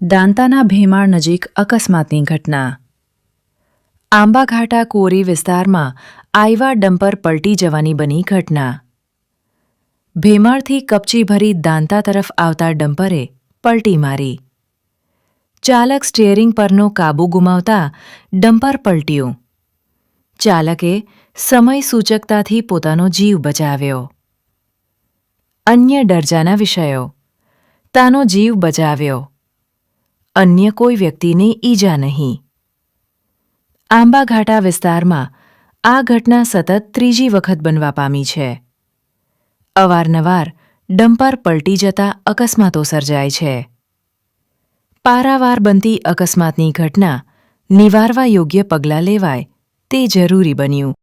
દાંતાના ભેમાળ નજીક અકસ્માતની ઘટના. આંબાઘાટા કોરી વિસ્તારમાં આઈવા ડમ્પર પલટી જવાની બની ઘટના. ભેમાળથી કપચી ભરી દાંતા તરફ આવતા ડમ્પરે પલટી મારી. ચાલક સ્ટિયરિંગ પરનો કાબુ ગુમાવતા ડમ્પર પલટ્યું. ચાલકે સમય સૂચકતાથી પોતાનો જીવ બચાવ્યો. અન્ય દરજાના વિષયો: તાનો જીવ બચાવ્યો. અન્ય કોઈ વ્યક્તિને ઈજા નહીં. આંબાઘાટા વિસ્તારમાં આ ઘટના સતત ત્રીજી વખત બનવા પામી છે. અવારનવાર ડમ્પર પલટી જતા અકસ્માતો સર્જાય છે. પારાવાર બનતી અકસ્માતની ઘટના નિવારવા યોગ્ય પગલાં લેવાય તે જરૂરી બન્યું.